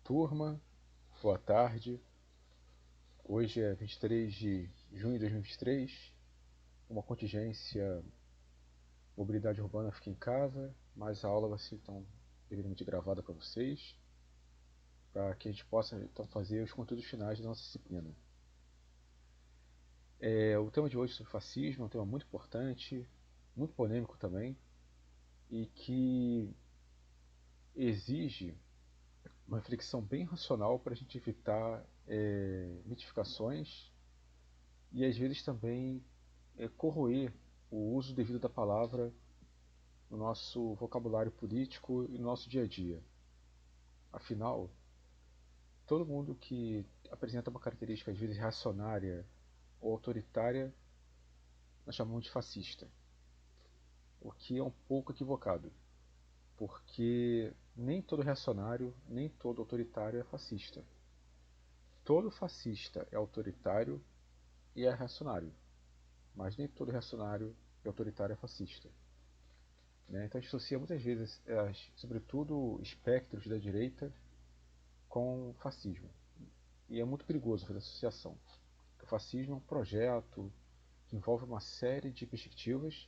turma, boa tarde. Hoje é 23 de junho de 2023, uma contingência mobilidade urbana fica em casa, mas a aula vai ser então devidamente gravada para vocês, para que a gente possa então fazer os conteúdos finais da nossa disciplina. O tema de hoje sobre fascismo é um tema muito importante, muito polêmico também, e que exige uma reflexão bem racional para a gente evitar mitificações e às vezes também corroer o uso devido da palavra no nosso vocabulário político e no nosso dia a dia. Afinal, todo mundo que apresenta uma característica às vezes reacionária ou autoritária nós chamamos de fascista, o que é um pouco equivocado, porque nem todo reacionário, nem todo autoritário é fascista. Todo fascista é autoritário e é reacionário, mas nem todo reacionário e autoritário é fascista. Então a gente associa muitas vezes, sobretudo, espectros da direita com fascismo. E é muito perigoso fazer associação. Porque o fascismo é um projeto que envolve uma série de perspectivas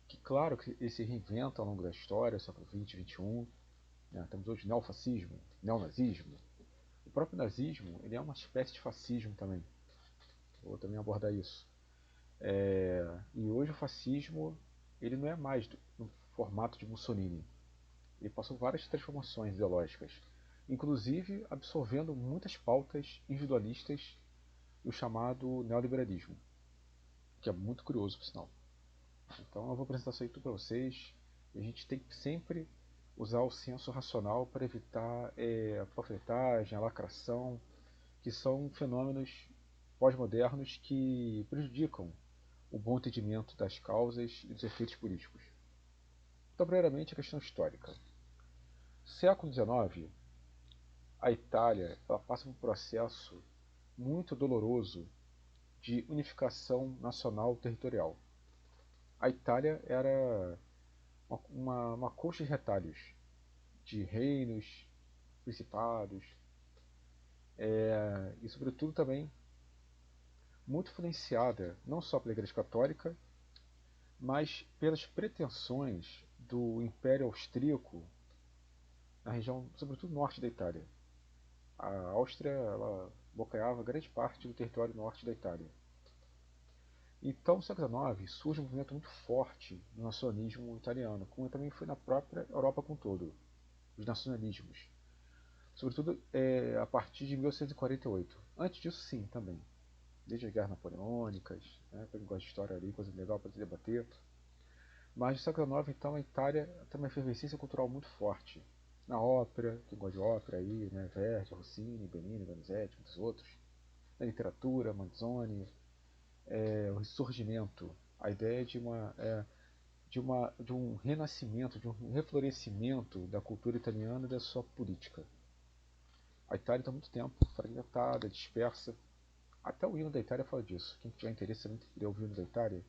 que, claro, que ele se reinventa ao longo da história, século XX, XXI. Temos hoje neofascismo, neonazismo. O próprio nazismo ele é uma espécie de fascismo também. Vou também abordar isso. E hoje o fascismo ele não é mais no formato de Mussolini. Ele passou várias transformações ideológicas, inclusive absorvendo muitas pautas individualistas e o chamado neoliberalismo, que é muito curioso, por sinal. Então eu vou apresentar isso aí tudo para vocês. E a gente tem que sempre usar o senso racional para evitar a panfletagem, a lacração, que são fenômenos pós-modernos que prejudicam o bom entendimento das causas e dos efeitos políticos. Então, primeiramente, a questão histórica. Século XIX, a Itália ela passa por um processo muito doloroso de unificação nacional territorial. A Itália era uma coxa de retalhos de reinos, principados, e sobretudo também muito influenciada não só pela Igreja Católica, mas pelas pretensões do Império Austríaco na região, sobretudo norte da Itália. A Áustria ela bloqueava grande parte do território norte da Itália. Então, no século XIX, surge um movimento muito forte do nacionalismo italiano, como também foi na própria Europa como um todo, os nacionalismos. Sobretudo a partir de 1848. Antes disso, sim, também. Desde as guerras napoleônicas, para quem gosta de história ali, coisa legal para debater. Mas no século XIX, então, a Itália tem uma efervescência cultural muito forte. Na ópera, quem gosta de ópera aí, Verdi, Rossini, Bellini, Donizetti, muitos outros. Na literatura, Manzoni, o ressurgimento, a ideia de um renascimento, de um reflorescimento da cultura italiana e da sua política. A Itália está há muito tempo fragmentada, dispersa. Até o hino da Itália fala disso. Quem tiver interesse em ler o hino da Itália,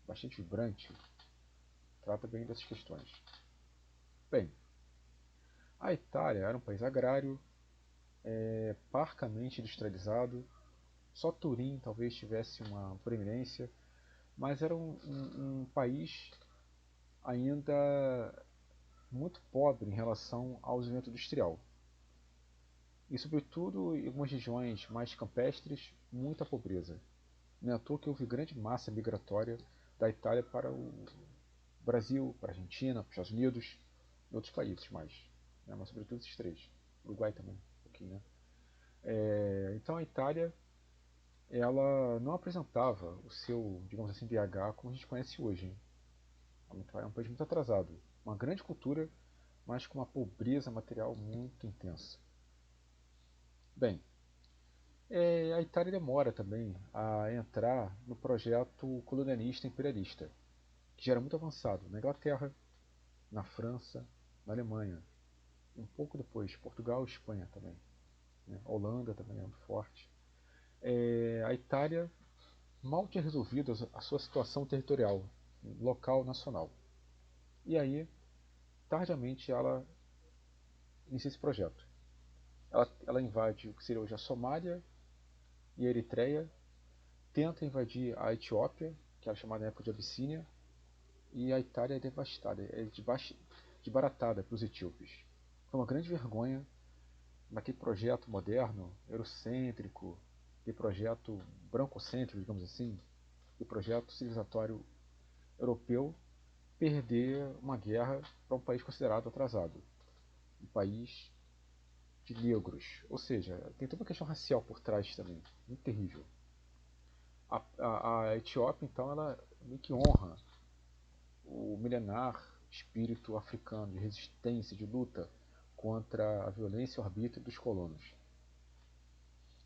bastante vibrante, trata bem dessas questões. Bem, a Itália era um país agrário, parcamente industrializado. Só Turim talvez tivesse uma preeminência, mas era um país ainda muito pobre em relação ao desenvolvimento industrial. E, sobretudo, em algumas regiões mais campestres, muita pobreza. Não é à toa que houve grande massa migratória da Itália para o Brasil, para a Argentina, para os Estados Unidos e outros países mais. Mas, sobretudo, esses três. Uruguai também, um pouquinho, né? Então, a Itália ela não apresentava o seu, digamos assim, BH como a gente conhece hoje. É um país muito atrasado. Uma grande cultura, mas com uma pobreza material muito intensa. Bem, a Itália demora também a entrar no projeto colonialista imperialista, que já era muito avançado na Inglaterra, na França, na Alemanha. Um pouco depois, Portugal e Espanha também. A Holanda também é muito forte. A Itália mal tinha resolvido a sua situação territorial, local, nacional. E aí, tardiamente, ela inicia esse projeto. Ela invade o que seria hoje a Somália e a Eritreia, tenta invadir a Etiópia, que era chamada na época de Abissínia, e a Itália é devastada, é desbaratada pelos etíopes. Foi uma grande vergonha naquele projeto moderno, eurocêntrico, de projeto brancocêntrico, digamos assim, de projeto civilizatório europeu, perder uma guerra para um país considerado atrasado, um país de negros, ou seja, tem toda uma questão racial por trás também, muito terrível. A Etiópia, então, ela meio que honra o milenar espírito africano de resistência, de luta contra a violência e o arbítrio dos colonos.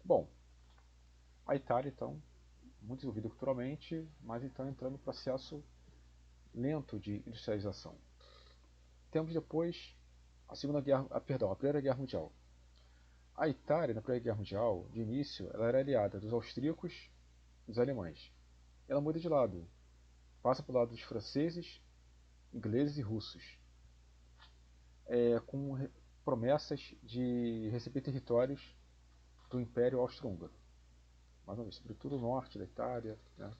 Bom, a Itália, então, muito desenvolvida culturalmente, mas então entrando no processo lento de industrialização. Temos depois a Primeira Guerra Mundial. A Itália, na Primeira Guerra Mundial, de início, ela era aliada dos austríacos e dos alemães. Ela muda de lado, passa para o lado dos franceses, ingleses e russos, com promessas de receber territórios do Império Austro-Húngaro. Mais uma vez, sobretudo o norte da Itália, né?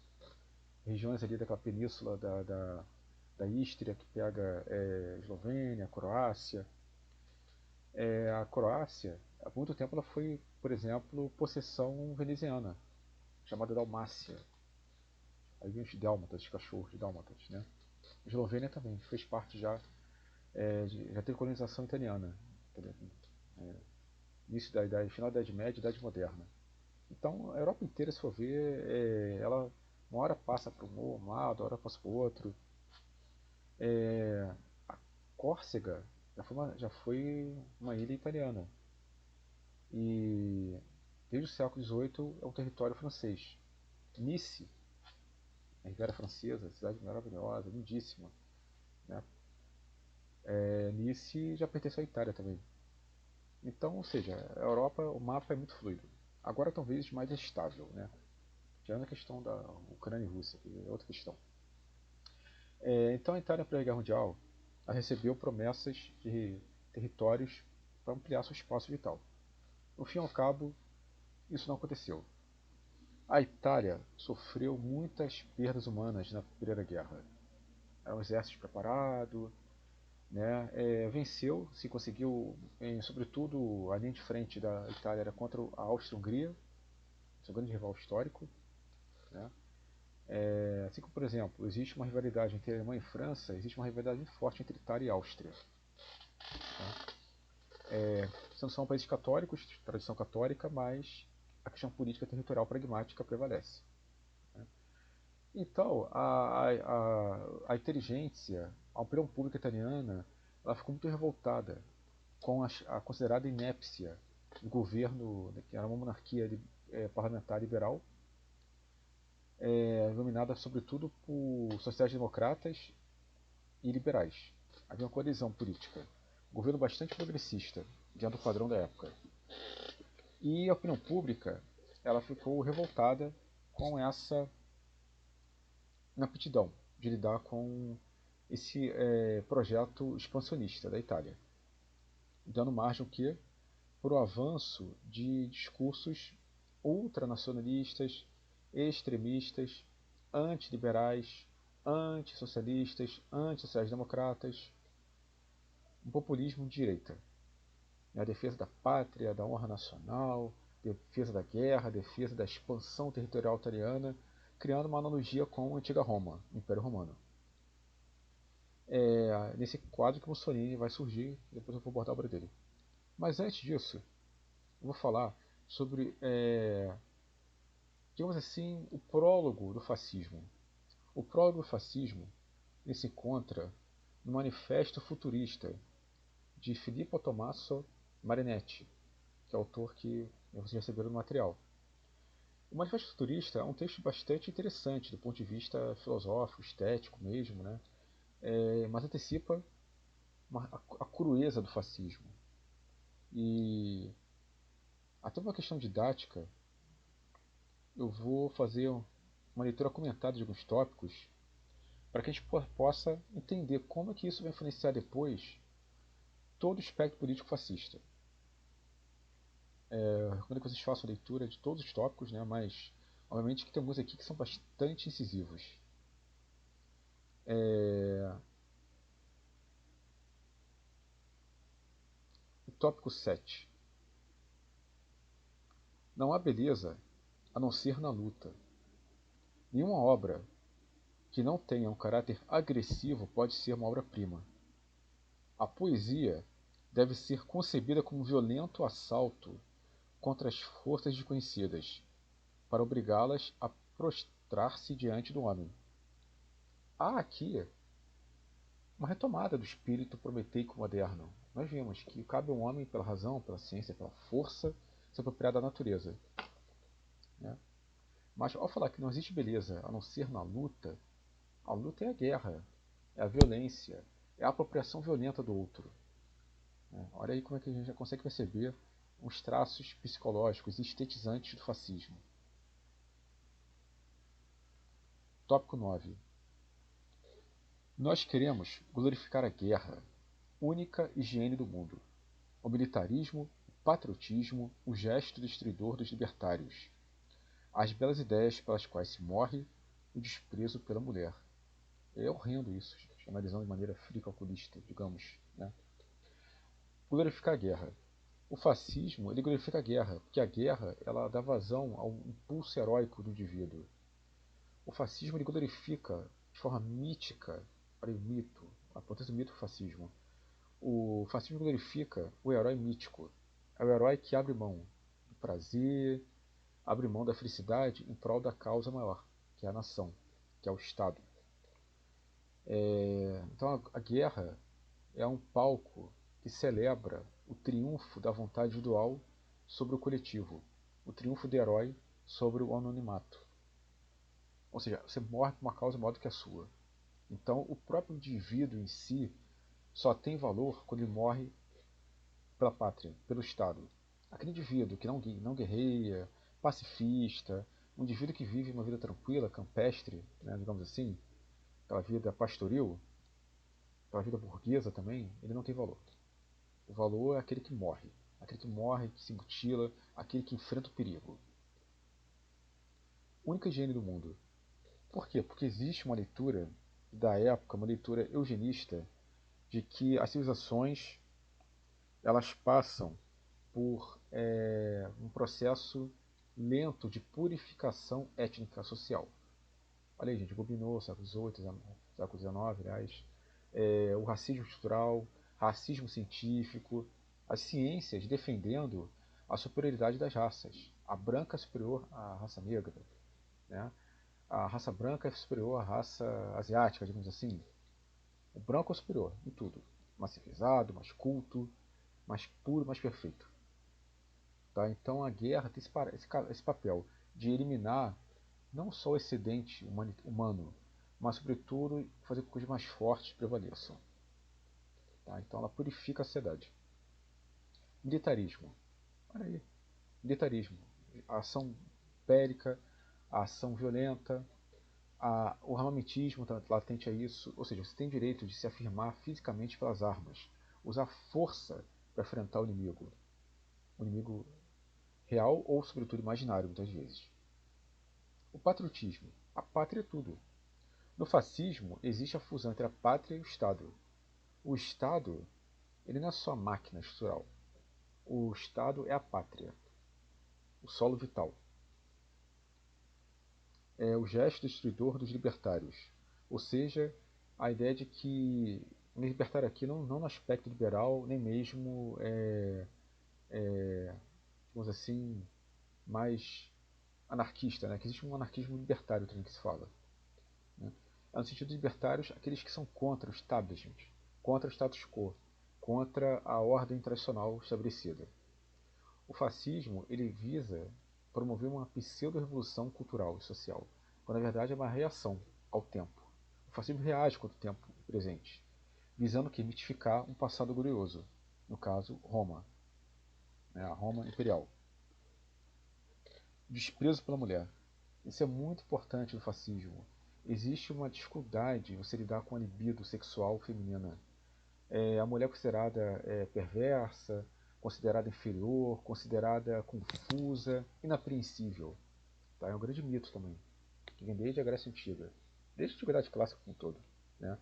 Regiões ali daquela península da Ístria, que pega Eslovênia, Croácia. A Croácia, há muito tempo, ela foi, por exemplo, possessão veneziana, chamada Dalmácia. Aí vem os dálmatas, os cachorros de dálmatas, né? A Eslovênia também fez parte já teve colonização italiana, início da idade, final da Idade Média e Idade Moderna. Então a Europa inteira, se for ver, ela uma hora passa para um lado, uma hora passa para o outro. A Córcega já foi uma ilha italiana e desde o século XVIII é um território francês. Nice, a Riviera Francesa, cidade maravilhosa, lindíssima, né? Nice já pertence à Itália também. Então, ou seja, a Europa, o mapa é muito fluido. Agora talvez mais estável, né? Tirando a questão da Ucrânia e Rússia, que é outra questão. Então a Itália, na Primeira Guerra Mundial, ela recebeu promessas de territórios para ampliar seu espaço vital. No fim e ao cabo, isso não aconteceu. A Itália sofreu muitas perdas humanas na Primeira Guerra. Era um exército preparado, né? Venceu, se conseguiu, sobretudo a linha de frente da Itália era contra a Áustria-Hungria, seu grande rival histórico, né? Assim como, por exemplo, existe uma rivalidade entre Alemanha e França, existe uma rivalidade muito forte entre Itália e Áustria. Tá? São países católicos, de tradição católica, mas a questão política territorial pragmática prevalece. Né? Então, a inteligência, a opinião pública italiana, ela ficou muito revoltada com a considerada inépcia do governo, que era uma monarquia parlamentar liberal, dominada sobretudo por sociais-democratas e liberais. Havia uma coalizão política. Um governo bastante progressista, diante do padrão da época. E a opinião pública, ela ficou revoltada com essa inaptidão de lidar com esse projeto expansionista da Itália, dando margem o quê? Para o avanço de discursos ultranacionalistas, extremistas, antiliberais, antissocialistas, antissociais-democratas, um populismo de direita. A defesa da pátria, da honra nacional, defesa da guerra, defesa da expansão territorial italiana, criando uma analogia com a antiga Roma, o Império Romano. Nesse quadro que Mussolini vai surgir, depois eu vou abordar a obra dele. Mas antes disso, eu vou falar sobre, digamos assim, o prólogo do fascismo. O prólogo do fascismo ele se encontra no Manifesto Futurista de Filippo Tommaso Marinetti, que é o autor que vocês receberam no material. O Manifesto Futurista é um texto bastante interessante do ponto de vista filosófico, estético mesmo, né? Mas antecipa a crueza do fascismo. E até uma questão didática, eu vou fazer uma leitura comentada de alguns tópicos para que a gente possa entender como é que isso vai influenciar depois todo o espectro político fascista. Eu recomendo que vocês façam a leitura de todos os tópicos, né? Mas, obviamente, que tem alguns aqui que são bastante incisivos. É, o tópico 7. Não há beleza a não ser na luta. Nenhuma obra que não tenha um caráter agressivo pode ser uma obra-prima. A poesia deve ser concebida como um violento assalto contra as forças desconhecidas, para obrigá-las a prostrar-se diante do homem. Há aqui uma retomada do espírito prometeico moderno. Nós vimos que cabe ao homem, pela razão, pela ciência, pela força, se apropriar da natureza. Né? Mas ao falar que não existe beleza a não ser na luta, a luta é a guerra, é a violência, é a apropriação violenta do outro. Né? Olha aí como é que a gente já consegue perceber os traços psicológicos e estetizantes do fascismo. Tópico 9. Nós queremos glorificar a guerra, única higiene do mundo, o militarismo, o patriotismo, o gesto destruidor dos libertários, as belas ideias pelas quais se morre, o desprezo pela mulher. É horrendo isso, analisando de maneira fria e calculista, digamos. Né? Glorificar a guerra. O fascismo ele glorifica a guerra, porque a guerra ela dá vazão ao impulso heróico do indivíduo. O fascismo ele glorifica de forma mítica, para o mito, a potência do mito do fascismo. O fascismo glorifica o herói mítico. É o herói que abre mão do prazer, abre mão da felicidade em prol da causa maior, que é a nação, que é o Estado. Então a guerra é um palco que celebra o triunfo da vontade individual sobre o coletivo, o triunfo do herói sobre o anonimato. Ou seja, você morre por uma causa maior do que a sua. Então o próprio indivíduo em si só tem valor quando ele morre pela pátria, pelo Estado. Aquele indivíduo que não guerreia, pacifista, um indivíduo que vive uma vida tranquila, campestre, né, digamos assim, aquela vida pastoril, aquela vida burguesa também, ele não tem valor. O valor é aquele que morre, que se mutila, aquele que enfrenta o perigo. Única higiene do mundo. Por quê? Porque existe uma leitura da época, uma leitura eugenista, de que as civilizações elas passam por um processo lento de purificação étnica social. Olha aí, gente, Gobineau, século XVIII, século XIX, aliás, o racismo estrutural, racismo científico, as ciências defendendo a superioridade das raças. A branca é superior à raça negra, né? A raça branca é superior à raça asiática, digamos assim. O branco é superior em tudo. Mais civilizado, mais culto, mais puro, mais perfeito. Tá? Então a guerra tem esse papel de eliminar não só o excedente humano, mas sobretudo fazer com que coisas mais fortes prevaleçam. Tá? Então ela purifica a sociedade. Militarismo. Olha aí. Militarismo. A ação bélica, a ação violenta, o armamentismo está latente a isso. Ou seja, você tem direito de se afirmar fisicamente pelas armas. Usar força para enfrentar o inimigo. O inimigo real ou, sobretudo, imaginário, muitas vezes. O patriotismo. A pátria é tudo. No fascismo, existe a fusão entre a pátria e o Estado. O Estado, ele não é só a máquina estrutural. O Estado é a pátria, o solo vital. É o gesto destruidor dos libertários. Ou seja, a ideia de que o libertário aqui não no aspecto liberal, nem mesmo, digamos assim, mais anarquista, né? Que existe um anarquismo libertário também que se fala. Né? É no sentido de libertários, aqueles que são contra o establishment, contra o status quo, contra a ordem tradicional estabelecida. O fascismo ele visa promover uma pseudo-revolução cultural e social, quando na verdade é uma reação ao tempo. O fascismo reage contra o tempo presente, visando que mitificar um passado glorioso, no caso Roma, né, a Roma imperial. Desprezo pela mulher. Isso é muito importante no fascismo. Existe uma dificuldade em você lidar com a libido sexual feminina. A mulher é considerada perversa, considerada inferior, considerada confusa, inapreensível. Tá? É um grande mito também, que vem desde a Grécia Antiga, desde a Antiguidade Clássica como um todo. Né?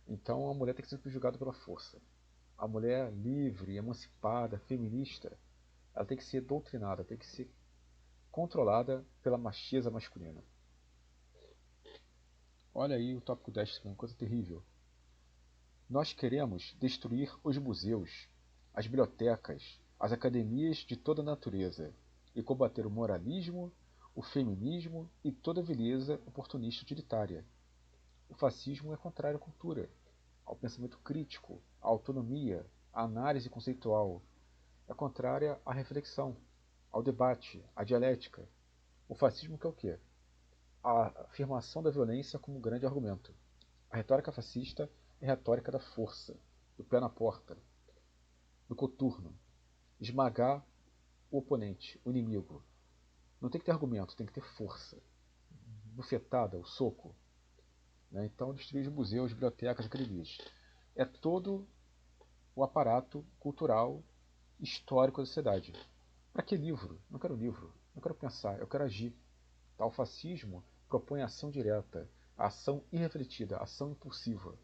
Então a mulher tem que ser subjugada pela força. A mulher livre, emancipada, feminista, ela tem que ser doutrinada, tem que ser controlada pela macheza masculina. Olha aí o tópico 10, que é uma coisa terrível. Nós queremos destruir os museus, as bibliotecas, as academias de toda a natureza e combater o moralismo, o feminismo e toda a vileza oportunista utilitária. O fascismo é contrário à cultura, ao pensamento crítico, à autonomia, à análise conceitual. É contrária à reflexão, ao debate, à dialética. O fascismo que é o quê? A afirmação da violência como grande argumento. A retórica fascista é a retórica da força, do pé na porta, do coturno. Esmagar o oponente, o inimigo. Não tem que ter argumento, tem que ter força. Bufetada, o soco. Né? Então, destruir os museus, bibliotecas, academias. É todo o aparato cultural, histórico da sociedade. Para que livro? Não quero livro. Não quero pensar, eu quero agir. Tal fascismo propõe ação direta, ação irrefletida, ação impulsiva.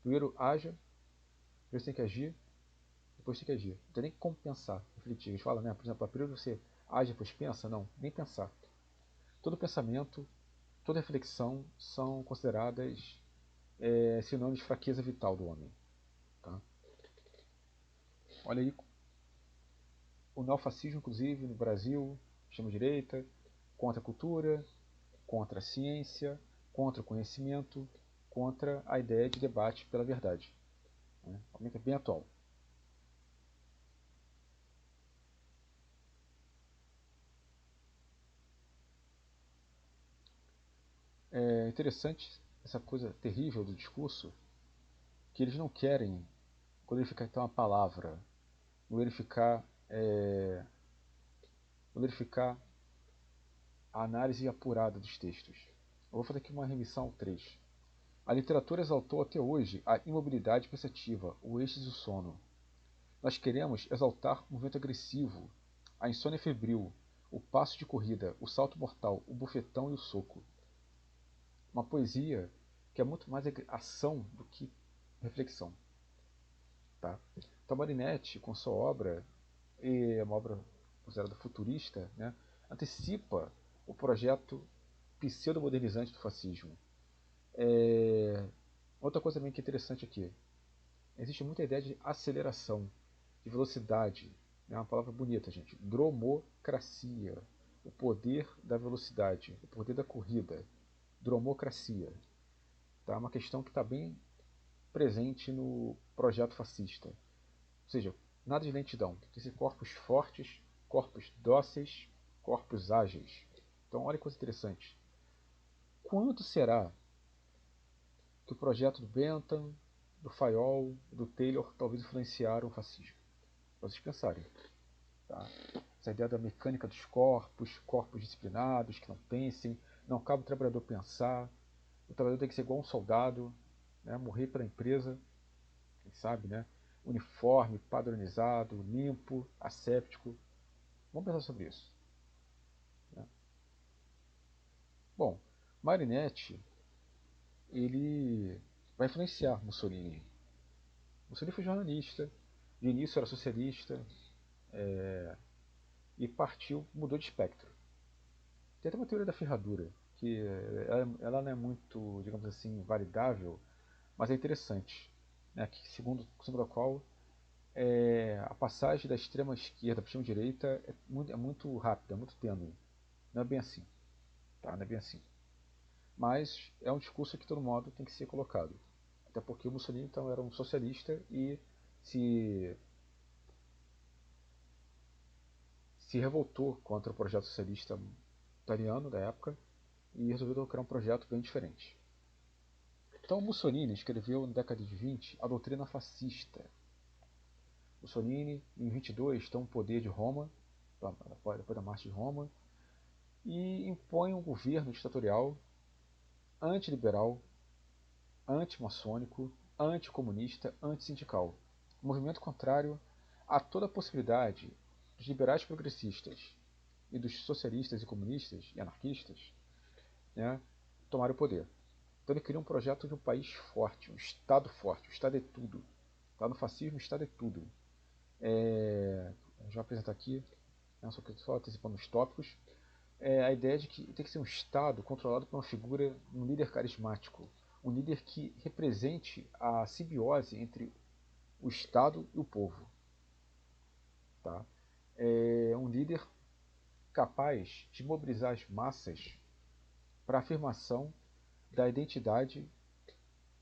Primeiro haja, depois tem que agir, depois tem que agir. Não tem nem como pensar, refletir. Eles falam, né? Por exemplo, primeiro você age, depois pensa. Não, nem pensar. Todo pensamento, toda reflexão são consideradas sinônimos de fraqueza vital do homem. Tá? Olha aí, o neofascismo, inclusive, no Brasil, extrema-direita, contra a cultura, contra a ciência, contra o conhecimento, contra a ideia de debate pela verdade. Né? É bem atual. É interessante essa coisa terrível do discurso, que eles não querem glorificar então a palavra, glorificar, glorificar a análise apurada dos textos. Eu vou fazer aqui uma remissão ao 3. A literatura exaltou até hoje a imobilidade pensativa, o êxtase e o sono. Nós queremos exaltar o movimento agressivo, a insônia febril, o passo de corrida, o salto mortal, o bufetão e o soco. Uma poesia que é muito mais ação do que reflexão. Tá? Então Marinetti, com sua obra, e é uma obra considerada futurista, né, antecipa o projeto pseudo-modernizante do fascismo. Outra coisa também que é interessante aqui, existe muita ideia de aceleração, de velocidade, é uma palavra bonita, gente. Dromocracia, o poder da velocidade, o poder da corrida. Dromocracia. Tá? Uma questão que está bem presente no projeto fascista. Ou seja, nada de lentidão. Tem que ser corpos fortes, corpos dóceis, corpos ágeis. Então, olha que coisa interessante. Quanto será que o projeto do Bentham, do Fayol e do Taylor talvez influenciaram o fascismo? Para vocês pensarem. Tá? Essa ideia da mecânica dos corpos, corpos disciplinados, que não pensem, não cabe o trabalhador pensar, o trabalhador tem que ser igual um soldado, né? Morrer pela empresa, quem sabe, né? Uniforme, padronizado, limpo, asséptico. Vamos pensar sobre isso. Né? Bom, Marinetti, ele vai influenciar Mussolini. Mussolini foi jornalista, de início era socialista, e partiu, mudou de espectro. Tem até uma teoria da ferradura, que ela não é muito, digamos assim, validável, mas é interessante, né? Que, segundo a qual a passagem da extrema esquerda para a extrema direita é muito rápida, é muito tênue. Não é bem assim. Tá? Não é bem assim. Mas é um discurso que, de todo modo, tem que ser colocado. Até porque o Mussolini então, era um socialista e se, se revoltou contra o projeto socialista italiano da época e resolveu criar um projeto bem diferente. Então Mussolini escreveu na década de 20 a doutrina fascista. Mussolini, em 22, toma o poder de Roma, depois da marcha de Roma, e impõe um governo ditatorial antiliberal, antimaçônico, anticomunista, antissindical. Um movimento contrário há toda a possibilidade dos liberais progressistas e dos socialistas e comunistas e anarquistas, né, tomarem o poder. Então ele cria um projeto de um país forte, um Estado forte. O Estado é tudo. Lá no fascismo, o Estado é tudo. Já vou apresentar aqui, né, só antecipando os tópicos. A ideia de que tem que ser um Estado controlado por uma figura, um líder carismático. Um líder que represente a simbiose entre o Estado e o povo. Tá? Um líder capaz de mobilizar as massas para a afirmação da identidade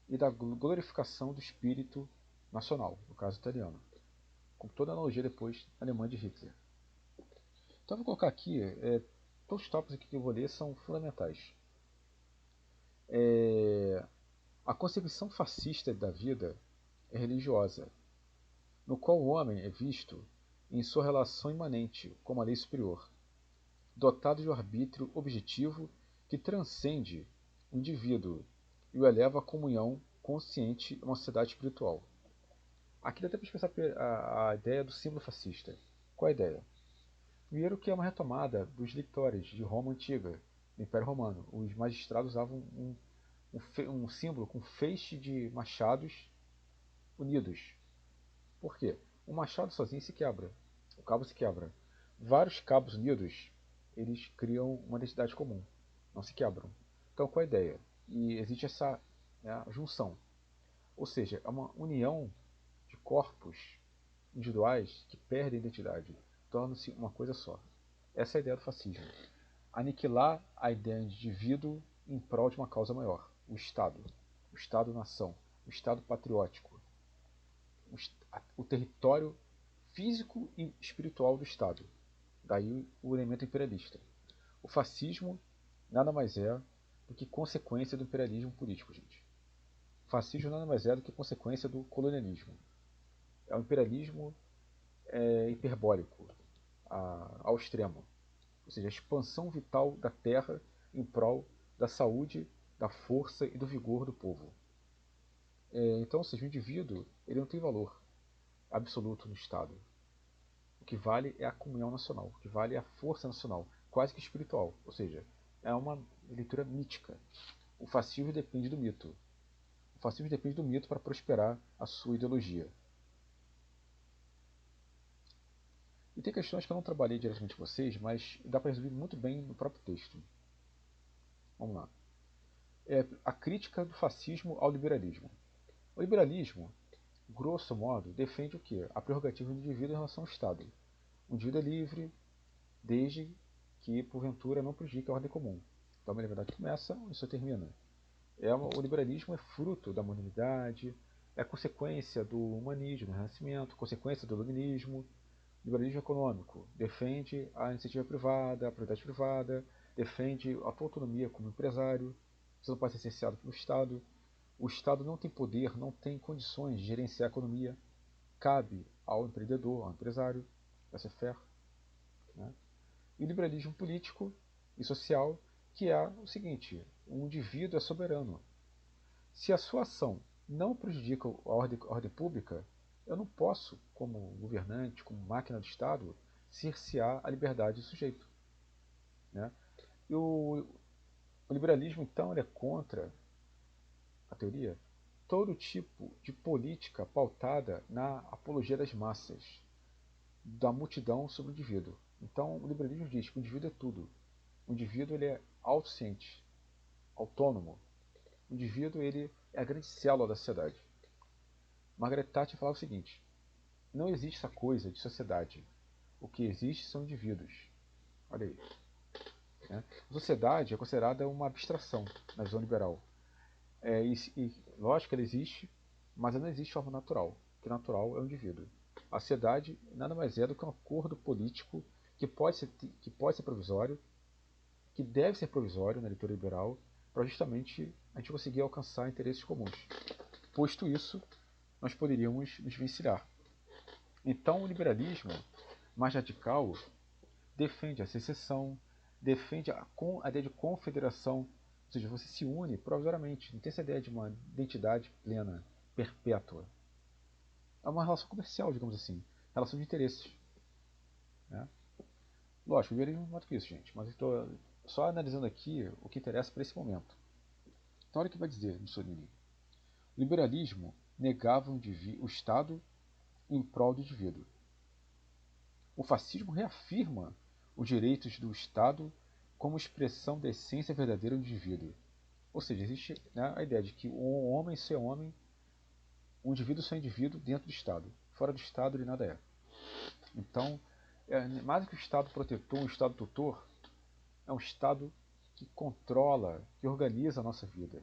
e da glorificação do espírito nacional, no caso italiano, com toda a analogia depois alemã de Hitler. Então eu vou colocar aqui, todos os tópicos aqui que eu vou ler são fundamentais. A concepção fascista da vida é religiosa, no qual o homem é visto em sua relação imanente com uma lei superior, dotado de um arbítrio objetivo que transcende o indivíduo e o eleva à comunhão consciente de uma sociedade espiritual. Aqui dá até para expressar a ideia do símbolo fascista. Qual é a ideia? Primeiro que é uma retomada dos lictores de Roma antiga, do Império Romano. Os magistrados usavam um símbolo com feixe de machados unidos. Por quê? Um machado sozinho se quebra, o cabo se quebra. Vários cabos unidos, eles criam uma identidade comum, não se quebram. Então qual é a ideia? E existe essa, né, junção, ou seja, é uma união de corpos individuais que perdem identidade, tornam-se uma coisa só. Essa é a ideia do fascismo. Aniquilar a ideia de indivíduo em prol de uma causa maior, o Estado-nação, o Estado patriótico, o território físico e espiritual do Estado. Daí o elemento imperialista. O fascismo nada mais é do que consequência do imperialismo político, gente. O fascismo nada mais é do que consequência do colonialismo. É um imperialismo hiperbólico ao extremo. Ou seja, a expansão vital da terra em prol da saúde, da força e do vigor do povo. Então, ou seja, o indivíduo ele não tem valor absoluto no Estado. O que vale é a comunhão nacional, o que vale é a força nacional, quase que espiritual. Ou seja, é uma leitura mítica. O fascismo depende do mito. O fascismo depende do mito para prosperar a sua ideologia. E tem questões que eu não trabalhei diretamente com vocês, mas dá para resumir muito bem no próprio texto. Vamos lá. A crítica do fascismo ao liberalismo. O liberalismo, grosso modo, defende o quê? A prerrogativa do indivíduo em relação ao Estado. O indivíduo é livre, desde que, porventura, não prejudique a ordem comum. Então, a liberdade começa onde isso termina. O liberalismo é fruto da modernidade, é consequência do humanismo, do renascimento, consequência do iluminismo. Liberalismo econômico defende a iniciativa privada, a propriedade privada, defende a tua autonomia como empresário, você não pode ser cerceado pelo Estado. O Estado não tem poder, não tem condições de gerenciar a economia. Cabe ao empreendedor, ao empresário, essa fé. Né? E o liberalismo político e social, que é o seguinte: o indivíduo é soberano. Se a sua ação não prejudica a ordem pública, eu não posso, como governante, como máquina do Estado, cercear a liberdade do sujeito. Né? E o liberalismo, então, ele é contra a teoria todo tipo de política pautada na apologia das massas, da multidão sobre o indivíduo. Então, o liberalismo diz que o indivíduo é tudo. O indivíduo ele é autociente, autônomo. O indivíduo ele é a grande célula da sociedade. Margaret Thatcher falava o seguinte: não existe essa coisa de sociedade. O que existe são indivíduos. Olha aí. Né? A sociedade é considerada uma abstração na visão liberal. Lógico que ela existe, mas ela não existe de forma natural. O que é natural é o indivíduo. A sociedade nada mais é do que um acordo político que pode ser provisório, que deve ser provisório na leitura liberal, para justamente a gente conseguir alcançar interesses comuns. Posto isso, nós poderíamos nos vencilhar. Então, o liberalismo mais radical defende a secessão, defende a ideia de confederação, ou seja, você se une provisoriamente, não tem essa ideia de uma identidade plena, perpétua. É uma relação comercial, digamos assim. relação de interesses. Né? Lógico, o liberalismo é mais do que isso, gente, mas eu estou só analisando aqui o que interessa para esse momento. Então, olha o que vai dizer Mussolini. O liberalismo negava o Estado em prol do indivíduo. O fascismo reafirma os direitos do Estado como expressão da essência verdadeira do indivíduo. Ou seja, existe, né, a ideia de que o homem só é homem, o indivíduo só é indivíduo dentro do Estado. Fora do Estado ele nada é. Então, mais do que o Estado protetor, o Estado tutor, é um Estado que controla, que organiza a nossa vida.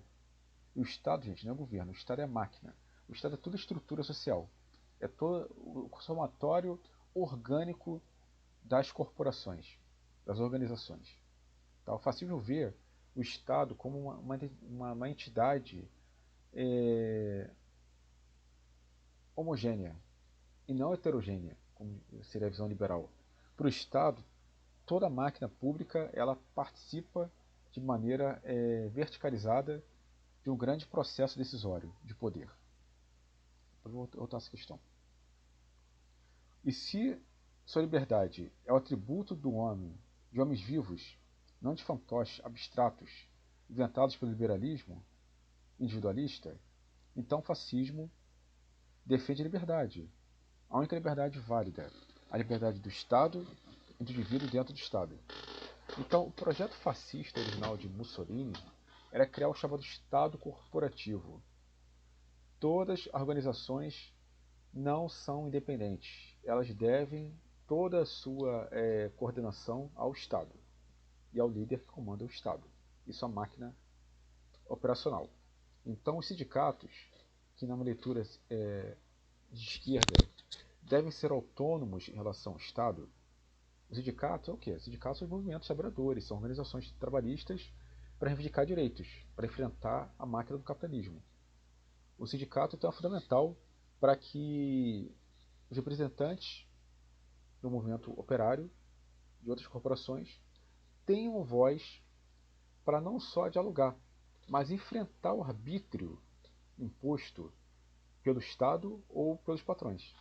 E o Estado, gente, não é governo, o Estado é máquina. O Estado é toda a estrutura social. É todo o somatório orgânico das corporações, das organizações. Tá? O fascismo vê o Estado como uma entidade homogênea e não heterogênea, como seria a visão liberal. Para o Estado, toda a máquina pública ela participa de maneira verticalizada de um grande processo decisório de poder. Eu vou voltar a essa questão. E se sua liberdade é o atributo do homem, de homens vivos, não de fantoches abstratos inventados pelo liberalismo individualista, então o fascismo defende a liberdade, a única liberdade válida, a liberdade do Estado e do indivíduo dentro do Estado. Então, o projeto fascista original de Mussolini era criar o chamado Estado corporativo. Todas as organizações não são independentes. Elas devem toda a sua coordenação ao Estado e ao líder que comanda o Estado e sua máquina operacional. Então, os sindicatos, que na leitura de esquerda devem ser autônomos em relação ao Estado, os sindicatos é o quê? Os sindicatos são movimentos trabalhadores, são organizações trabalhistas para reivindicar direitos, para enfrentar a máquina do capitalismo. O sindicato então é fundamental para que os representantes do movimento operário, de outras corporações, tenham voz para não só dialogar, mas enfrentar o arbítrio imposto pelo Estado ou pelos patrões.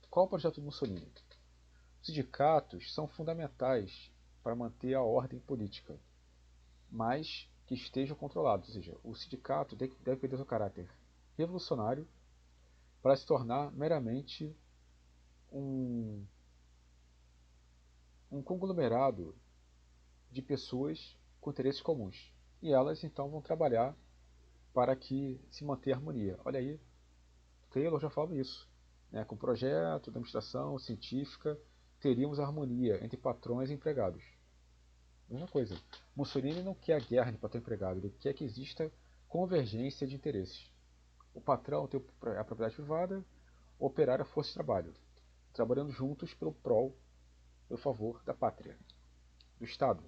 Qual o projeto do Mussolini? Os sindicatos são fundamentais para manter a ordem política, mas que estejam controlados. Ou seja, o sindicato deve perder seu caráter revolucionário para se tornar meramente um, um conglomerado de pessoas com interesses comuns. E elas então vão trabalhar para que se mantenha a harmonia. Olha aí, Taylor já falava isso. Né? Com o projeto, demonstração científica, teríamos harmonia entre patrões e empregados. Mesma coisa. Mussolini não quer a guerra de patrão e empregado, ele quer que exista convergência de interesses. O patrão tem a propriedade privada, o operário a força de trabalho, trabalhando juntos pelo favor da pátria, do Estado.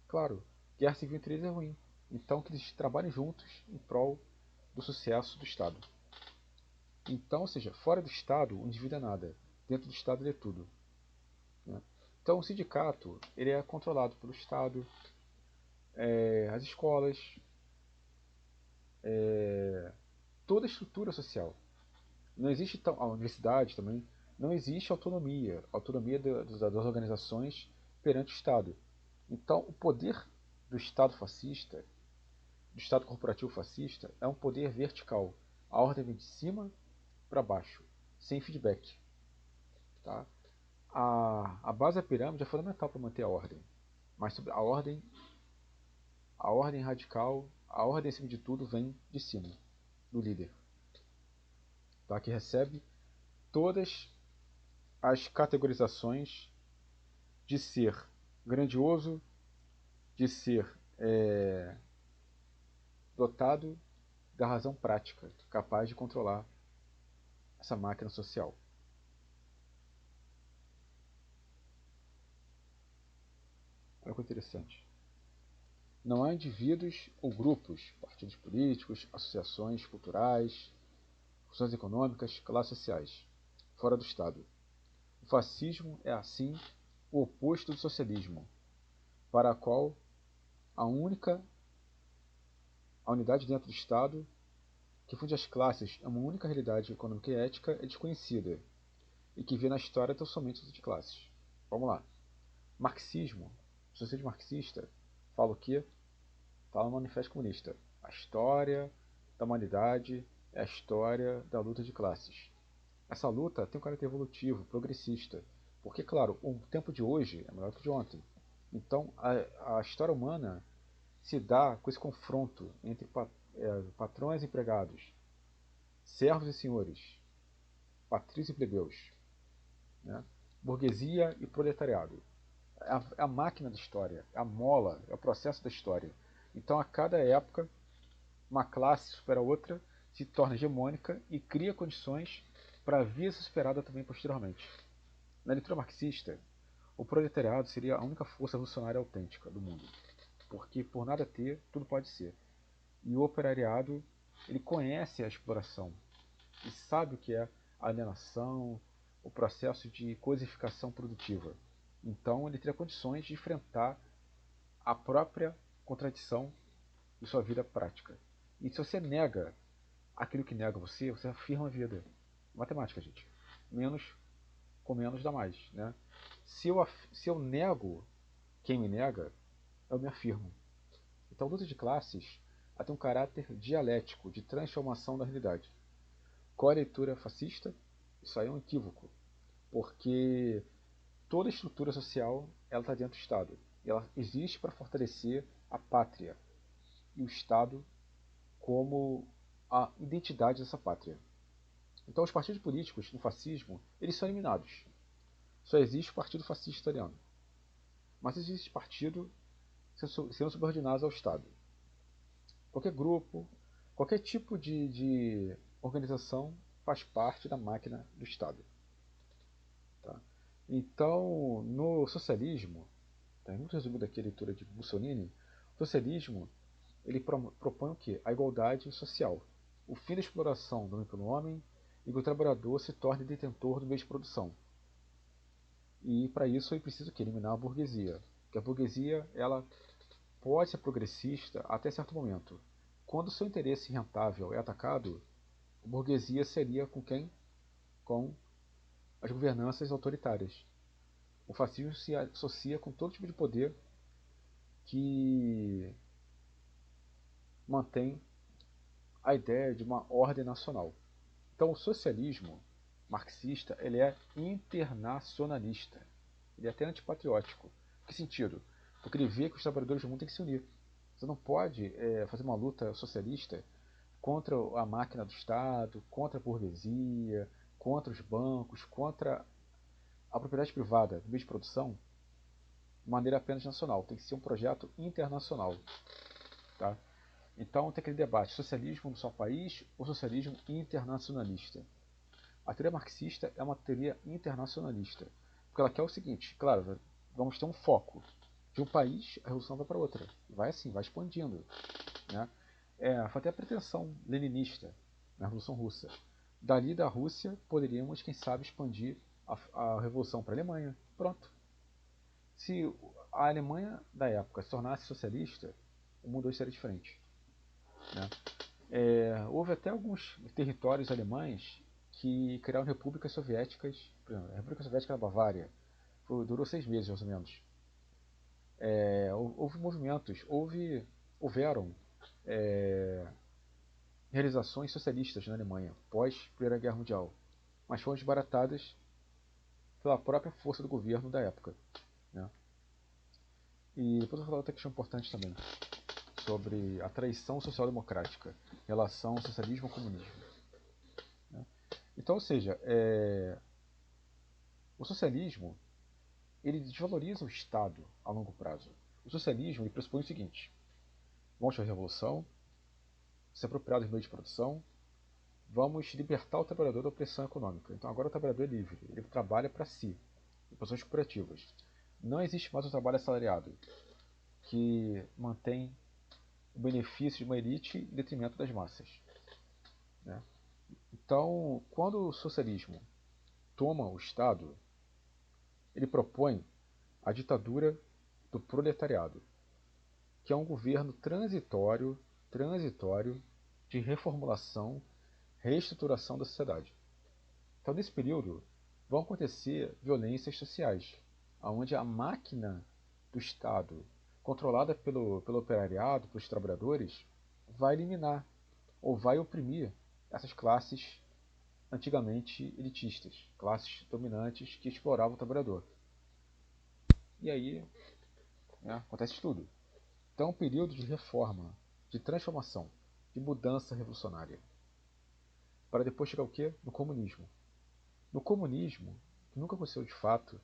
Claro, guerra civil entre eles é ruim, então que eles trabalhem juntos em prol do sucesso do Estado. Então, ou seja, fora do Estado, o indivíduo é nada, dentro do Estado ele é tudo. Né? Então, o sindicato ele é controlado pelo Estado, as escolas, toda a estrutura social. Não existe a universidade também, não existe autonomia das organizações perante o Estado. Então, o poder do Estado fascista, do Estado corporativo fascista, é um poder vertical. A ordem vem de cima para baixo, sem feedback. Tá? A base da pirâmide é fundamental para manter a ordem, mas a ordem radical, a ordem acima de tudo vem de cima, do líder, tá? Que recebe todas as categorizações de ser grandioso, de ser dotado da razão prática, capaz de controlar essa máquina social. Olha que interessante. Não há indivíduos ou grupos, partidos políticos, associações culturais, funções econômicas, classes sociais, fora do Estado. O fascismo é, assim, o oposto do socialismo, para a qual a unidade dentro do Estado, que funde as classes em uma única realidade econômica e ética, é desconhecida, e que vê na história tão somente luta de classes. Vamos lá. Marxismo. O socialismo marxista fala o quê? Fala no Manifesto Comunista. A história da humanidade é a história da luta de classes. Essa luta tem um caráter evolutivo, progressista, porque, claro, o tempo de hoje é melhor que o de ontem. Então, a história humana se dá com esse confronto entre patrões e empregados, servos e senhores, patrícios e plebeus, né? Burguesia e proletariado. É a máquina da história, é a mola, é o processo da história. Então, a cada época, uma classe supera a outra, se torna hegemônica e cria condições para a via ser superada também posteriormente. Na leitura marxista, o proletariado seria a única força revolucionária autêntica do mundo, porque por nada ter, tudo pode ser. E o operariado, ele conhece a exploração e sabe o que é a alienação, o processo de coisificação produtiva. Então ele teria condições de enfrentar a própria contradição de sua vida prática. E se você nega aquilo que nega você, você afirma a vida. Matemática, gente. Menos com menos dá mais, né? Se eu nego quem me nega, eu me afirmo. Então, a luta de classes ela tem um caráter dialético, de transformação da realidade. Qual a leitura fascista? Isso aí é um equívoco, porque toda estrutura social ela está dentro do Estado. E ela existe para fortalecer a pátria e o Estado como a identidade dessa pátria. Então, os partidos políticos no fascismo eles são eliminados. Só existe o Partido Fascista Italiano. Mas existe partido sendo subordinados ao Estado. Qualquer grupo, qualquer tipo de organização faz parte da máquina do Estado. Tá? Então, no socialismo, tá, muito resumido aqui a leitura de Mussolini, o socialismo ele propõe o quê? A igualdade social. O fim da exploração do homem pelo homem e que o trabalhador se torne detentor do meio de produção. E para isso é preciso que eliminar a burguesia. Porque a burguesia ela pode ser progressista até certo momento. Quando o seu interesse rentável é atacado, a burguesia seria com quem? Com as governanças autoritárias. O fascismo se associa com todo tipo de poder que mantém a ideia de uma ordem nacional. Então, o socialismo marxista ele é internacionalista. Ele é até antipatriótico. Em que sentido? Porque ele vê que os trabalhadores do mundo têm que se unir. Você não pode fazer uma luta socialista contra a máquina do Estado, contra a burguesia, contra os bancos, contra a propriedade privada do meio de produção de maneira apenas nacional. Tem que ser um projeto internacional. Tá? Então tem aquele debate, socialismo no seu país ou socialismo internacionalista. A teoria marxista é uma teoria internacionalista, porque ela quer o seguinte, claro, vamos ter um foco. De um país, a revolução vai para outra. Vai assim, vai expandindo. Né? Foi até a pretensão leninista na Revolução Russa. Dali da Rússia, poderíamos, quem sabe, expandir a revolução para a Alemanha. Pronto. Se a Alemanha da época se tornasse socialista, o mundo hoje seria diferente. Né? Houve até alguns territórios alemães que criaram repúblicas soviéticas. Por exemplo, a República Soviética da Bavária durou 6 meses, mais ou menos. Houve movimentos, houveram realizações socialistas na Alemanha pós Primeira Guerra Mundial, mas foram desbaratadas pela própria força do governo da época. Né? E depois eu vou falar outra questão importante também, sobre a traição social-democrática em relação ao socialismo e ao comunismo. Né? Então, ou seja, o socialismo ele desvaloriza o Estado a longo prazo. O socialismo ele pressupõe o seguinte: vamos fazer a revolução, se apropriar dos meios de produção, vamos libertar o trabalhador da opressão econômica. Então agora o trabalhador é livre, ele trabalha para si, em posições cooperativas. Não existe mais o trabalho assalariado, que mantém o benefício de uma elite em detrimento das massas. Né? Então, quando o socialismo toma o Estado, ele propõe a ditadura do proletariado, que é um governo transitório de reformulação, reestruturação da sociedade. Então, nesse período, vão acontecer violências sociais, onde a máquina do Estado, controlada pelo operariado, pelos trabalhadores, vai eliminar ou vai oprimir essas classes antigamente elitistas, classes dominantes que exploravam o trabalhador. E aí, né, acontece tudo. Então é um período de reforma, de transformação, de mudança revolucionária. Para depois chegar o quê? No comunismo. No comunismo, que nunca aconteceu de fato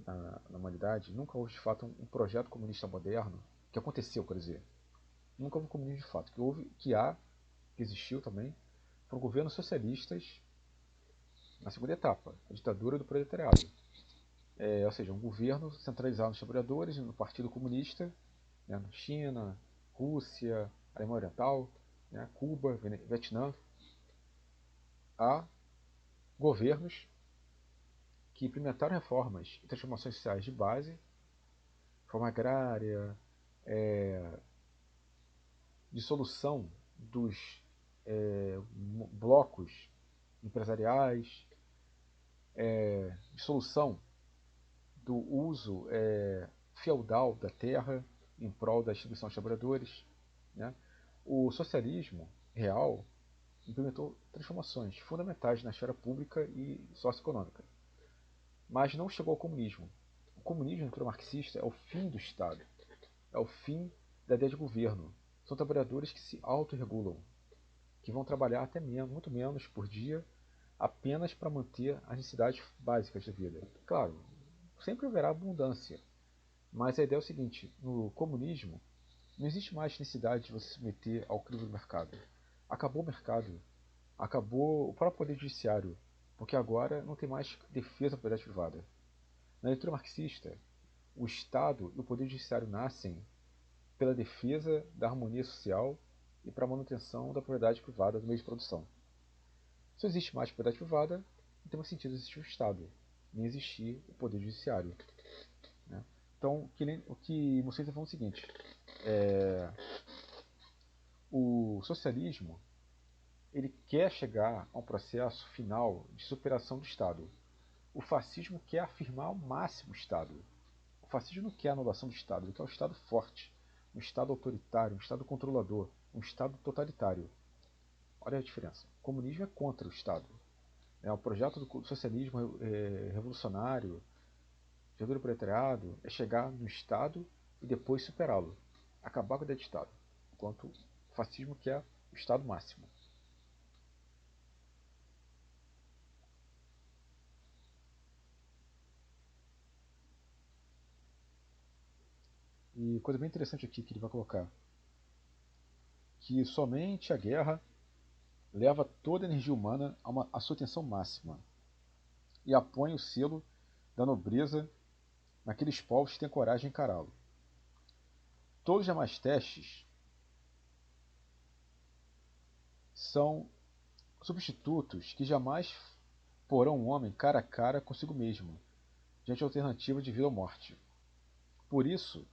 na humanidade, nunca houve de fato um projeto comunista moderno, que aconteceu, quer dizer, nunca houve um comunismo de fato. Que existiu também, foram governos socialistas na segunda etapa, a ditadura do proletariado. Ou seja, um governo centralizado nos trabalhadores, no Partido Comunista, né, na China, Rússia, Alemanha Oriental, né, Cuba, Vietnã, a governos que implementaram reformas e transformações sociais de base, reforma agrária, dissolução dos blocos empresariais, dissolução do uso feudal da terra em prol da distribuição dos trabalhadores. Né? O socialismo real implementou transformações fundamentais na esfera pública e socioeconômica, mas não chegou ao comunismo. O comunismo, para o marxista, é o fim do Estado, é o fim da ideia de governo. São trabalhadores que se autorregulam, que vão trabalhar até menos, muito menos por dia, apenas para manter as necessidades básicas da vida. Claro, sempre haverá abundância, mas a ideia é o seguinte: no comunismo não existe mais necessidade de você se submeter ao crivo do mercado. Acabou o mercado, acabou o próprio poder judiciário, porque agora não tem mais defesa da propriedade privada. Na leitura marxista, o Estado e o poder judiciário nascem pela defesa da harmonia social e para a manutenção da propriedade privada do meio de produção. Se não existe mais propriedade privada, não tem mais sentido existir o Estado, nem existir o poder judiciário. Né? Então, o que Mussolini está falando é o seguinte: o socialismo ele quer chegar a um processo final de superação do Estado. O fascismo quer afirmar ao máximo o Estado. O fascismo não quer a anulação do Estado, ele quer um Estado forte, um Estado autoritário, um Estado controlador, um Estado totalitário. Olha a diferença. O comunismo é contra o Estado. O projeto do socialismo revolucionário, ditadura do proletariado, é chegar no Estado e depois superá-lo. Acabar com a ideia de Estado. Enquanto o fascismo quer o Estado máximo. E coisa bem interessante aqui que ele vai colocar, que somente a guerra leva toda a energia humana a sua tensão máxima e apõe o selo da nobreza naqueles povos que têm coragem de encará-lo. Todos os demais testes são substitutos que jamais porão um homem cara a cara consigo mesmo, diante da alternativa de vida ou morte. Por isso,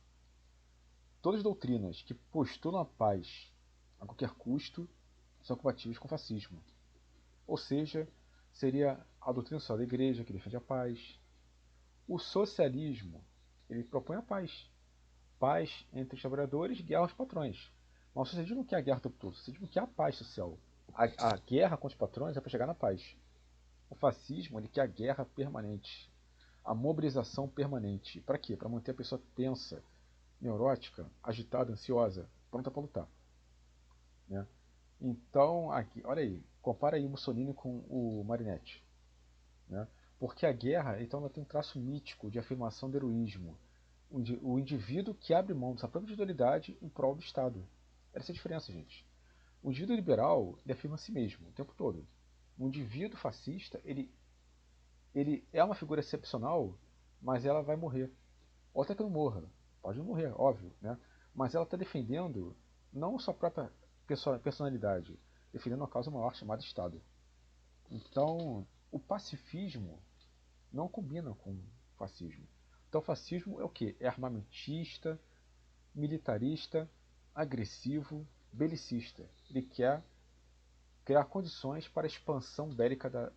todas as doutrinas que postulam a paz a qualquer custo são compatíveis com o fascismo. Ou seja, seria a doutrina social da igreja que defende a paz. O socialismo, ele propõe a paz. Paz entre os trabalhadores, guerra aos patrões. Mas o socialismo não quer a guerra o tempo todo, o socialismo quer a paz social. A guerra contra os patrões é para chegar na paz. O fascismo ele quer a guerra permanente, a mobilização permanente. Para quê? Para manter a pessoa tensa, neurótica, agitada, ansiosa, pronta para lutar. Né? Então, aqui, olha aí, compara aí o Mussolini com o Marinetti. Né? Porque a guerra então, ela tem um traço mítico de afirmação do heroísmo. O indivíduo que abre mão da sua própria individualidade em prol do Estado. Essa é a diferença, gente. O indivíduo liberal ele afirma a si mesmo o tempo todo. O indivíduo fascista ele é uma figura excepcional, mas ela vai morrer. Ou até que não morra. Pode não morrer, óbvio. Né? Mas ela está defendendo não sua própria personalidade, defendendo uma causa maior chamada Estado. Então, o pacifismo não combina com o fascismo. Então, o fascismo é o quê? É armamentista, militarista, agressivo, belicista. Ele quer criar condições para a expansão bélica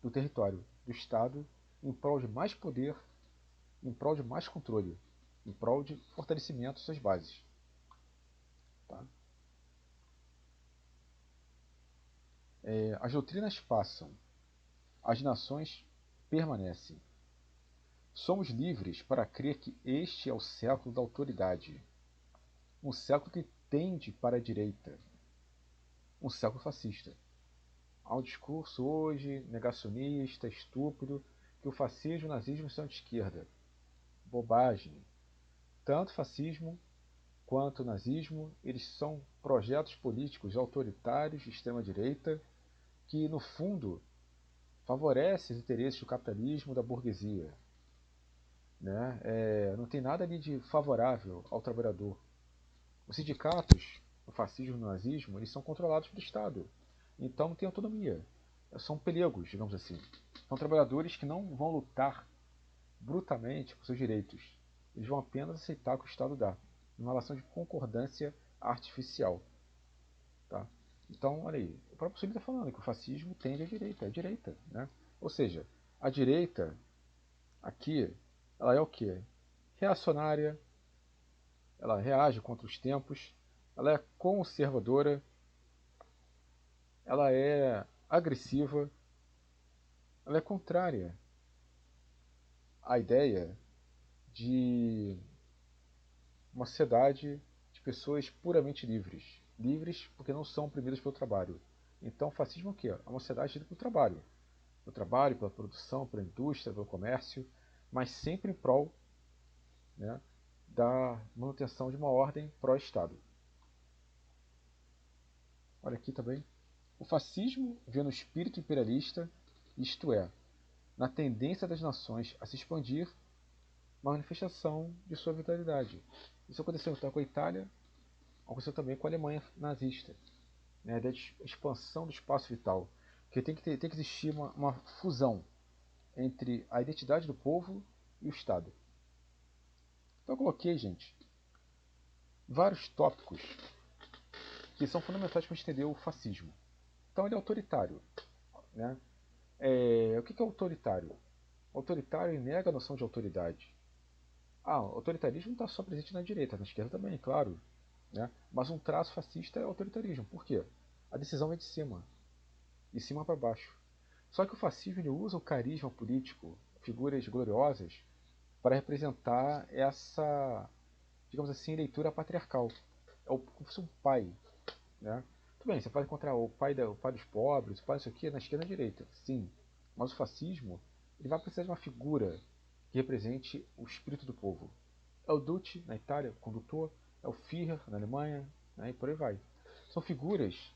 do território. do Estado em prol de mais poder, em prol de mais controle, em prol de fortalecimento de suas bases. Tá? As doutrinas passam, as nações permanecem. Somos livres para crer que este é o século da autoridade, um século que tende para a direita, um século fascista. Há um discurso hoje negacionista, estúpido, que o fascismo e o nazismo são de esquerda. Bobagem. Tanto fascismo quanto nazismo, eles são projetos políticos autoritários de extrema-direita que, no fundo, favorecem os interesses do capitalismo e da burguesia. Né? Não tem nada ali de favorável ao trabalhador. Os sindicatos, no fascismo e no nazismo, eles são controlados pelo Estado. Então não tem autonomia. São pelegos, digamos assim. São trabalhadores que não vão lutar brutalmente por seus direitos. Eles vão apenas aceitar o que o Estado dá, numa relação de concordância artificial. Tá? Então, olha aí, o próprio Sully está falando que o fascismo tende à direita, é a direita. Né? Ou seja, a direita, aqui, ela é o quê? Reacionária, ela reage contra os tempos, ela é conservadora, ela é agressiva, ela é contrária à ideia de uma sociedade de pessoas puramente livres. Livres porque não são oprimidas pelo trabalho. Então, o fascismo é o quê? É uma sociedade lida pelo trabalho. Pelo trabalho, pela produção, pela indústria, pelo comércio, mas sempre em prol, né, da manutenção de uma ordem pró-Estado. Olha aqui também. O fascismo vê no espírito imperialista, isto é, na tendência das nações a se expandir, uma manifestação de sua vitalidade. Isso aconteceu então com a Itália, aconteceu também com a Alemanha nazista. Né, da expansão do espaço vital. Porque tem que existir uma fusão entre a identidade do povo e o Estado. Então eu coloquei, gente, vários tópicos que são fundamentais para entender o fascismo. Então ele é autoritário. Né? O que é autoritário? O autoritário nega a noção de autoridade. O autoritarismo não está só presente na direita, na esquerda também, claro. Né? Mas um traço fascista é autoritarismo. Por quê? A decisão é de cima para baixo. Só que o fascismo ele usa o carisma político, figuras gloriosas, para representar essa, digamos assim, leitura patriarcal. Como se fosse um pai. Né? Tudo bem, você pode encontrar o pai dos pobres, o pai disso aqui na esquerda e na direita, sim. Mas o fascismo ele vai precisar de uma figura que represente o espírito do povo. É o Duce na Itália, o condutor, é o Führer na Alemanha, né, e por aí vai. São figuras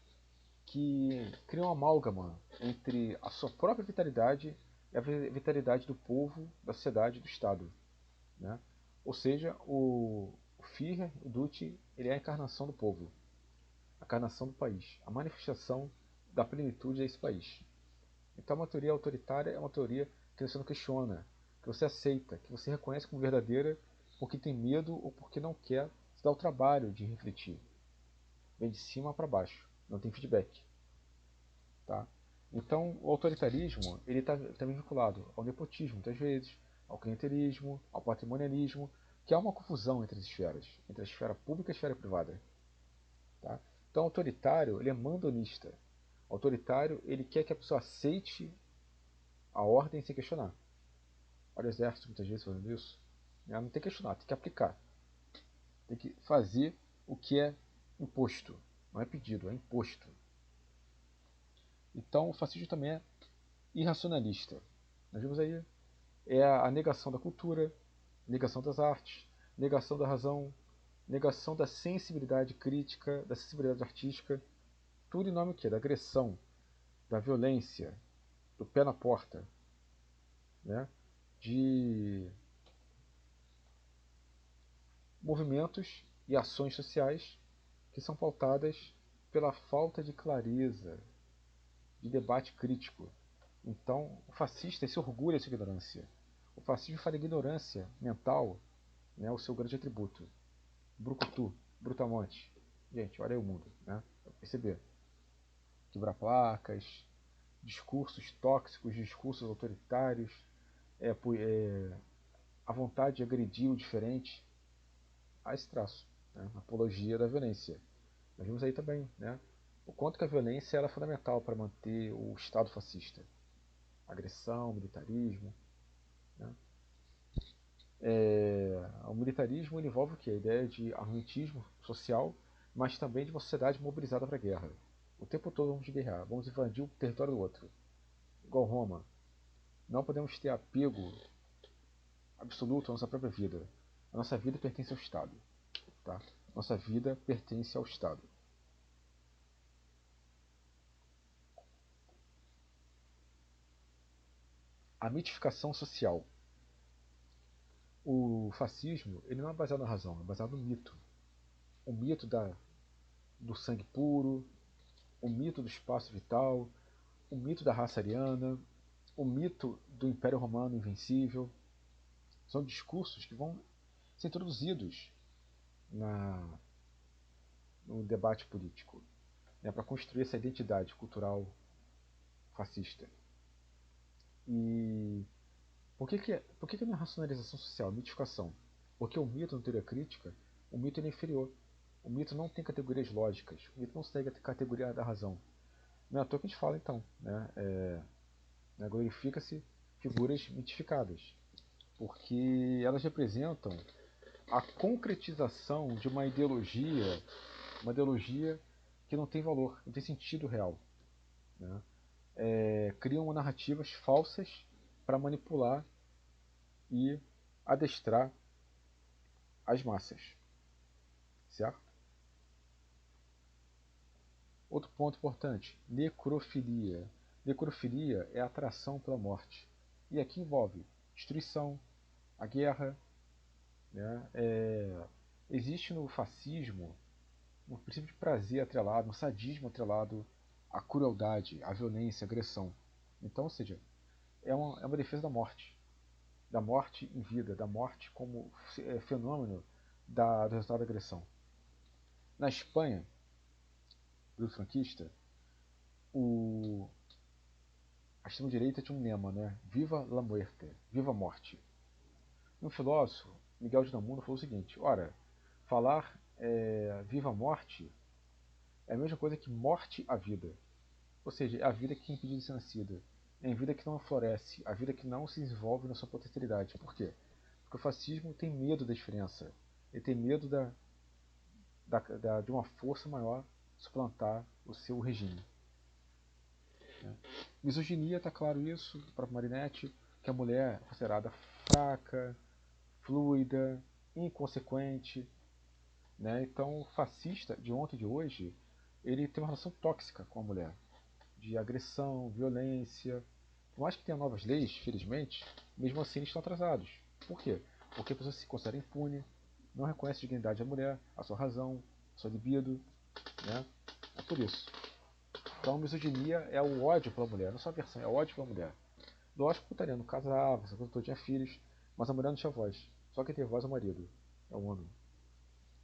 que criam uma amálgama entre a sua própria vitalidade e a vitalidade do povo, da sociedade, do Estado. Né? Ou seja, o Führer, o Duce, ele é a encarnação do povo, a encarnação do país, a manifestação da plenitude desse país. Então, uma teoria autoritária é uma teoria que você não questiona, que você aceita, que você reconhece como verdadeira porque tem medo ou porque não quer se dar o trabalho de refletir. Vem de cima para baixo, não tem feedback. Tá? Então, o autoritarismo ele está também vinculado ao nepotismo, muitas vezes, ao clientelismo, ao patrimonialismo, que há uma confusão entre as esferas, entre a esfera pública e a esfera privada. Tá? Então, o autoritário ele é mandonista. O autoritário ele quer que a pessoa aceite a ordem sem questionar. Olha o exército muitas vezes fazendo isso. Não tem que questionar, tem que aplicar. Tem que fazer o que é imposto. Não é pedido, é imposto. Então, o fascismo também é irracionalista. Nós vimos aí a negação da cultura, negação das artes, negação da razão, negação da sensibilidade crítica, da sensibilidade artística, tudo em nome do quê? Da agressão, da violência, do pé na porta, né? De movimentos e ações sociais que são pautadas pela falta de clareza, de debate crítico. Então, o fascista se orgulha dessa ignorância. O fascismo faz da ignorância mental, né, o seu grande atributo. Brucutu, Brutamonte. Gente, olha aí o mundo, né? Pra perceber. Quebrar placas, discursos tóxicos, discursos autoritários, a vontade de agredir o diferente, há esse traço, né? Apologia da violência. Nós vimos aí também, né? O quanto que a violência era fundamental para manter o Estado fascista. Agressão, militarismo, né? O militarismo envolve o quê? A ideia de armamentismo social, mas também de uma sociedade mobilizada para a guerra. O tempo todo vamos guerrear, vamos invadir o território do outro. Igual Roma. Não podemos ter apego absoluto à nossa própria vida. A nossa vida pertence ao Estado. Tá? Nossa vida pertence ao Estado. A mitificação social. O fascismo ele não é baseado na razão, é baseado no mito. O mito do sangue puro, o mito do espaço vital, o mito da raça ariana, o mito do Império Romano invencível. São discursos que vão ser introduzidos no debate político, né, para construir essa identidade cultural fascista. E por que não é racionalização social, mitificação? Porque o mito, na teoria crítica, o mito é inferior. O mito não tem categorias lógicas. O mito não segue a categoria da razão. Não é à toa que a gente fala, então. Glorifica-se figuras mitificadas. Porque elas representam a concretização de uma ideologia que não tem valor, não tem sentido real. Né? Criam narrativas falsas para manipular e adestrar as massas. Certo? Outro ponto importante, necrofilia. Necrofilia é a atração pela morte. E aqui envolve destruição, a guerra. Né? Existe no fascismo um princípio de prazer atrelado, um sadismo atrelado à crueldade, à violência, à agressão. Então, ou seja, é uma defesa da morte em vida, da morte como fenômeno do resultado da agressão. Na Espanha, do franquista, a extrema-direita tinha um lema, né? Viva la muerte, viva a morte. Um filósofo, Miguel de Unamuno, falou o seguinte: ora, falar viva a morte é a mesma coisa que morte à vida. Ou seja, é a vida que é impedida de ser nascida. É a vida que não floresce, a vida que não se desenvolve na sua potencialidade. Por quê? Porque o fascismo tem medo da diferença. Ele tem medo de uma força maior suplantar o seu regime. Né? Misoginia, está claro isso, para Marinetti, que a mulher é considerada fraca, fluida, inconsequente. Né? Então, o fascista de ontem e de hoje, ele tem uma relação tóxica com a mulher, de agressão, violência. Por mais que tenha novas leis, felizmente, mesmo assim eles estão atrasados. Por quê? Porque a pessoa se considera impune, não reconhece a dignidade da mulher, a sua razão, a sua libido. Né? É por isso. Então, a misoginia é o ódio pela mulher, não só a aversão, é o ódio pela mulher. Lógico que o italiano casava, essa coisa toda, tinha filhos, mas a mulher não tinha voz. Só quem tem voz é o marido, é o homem.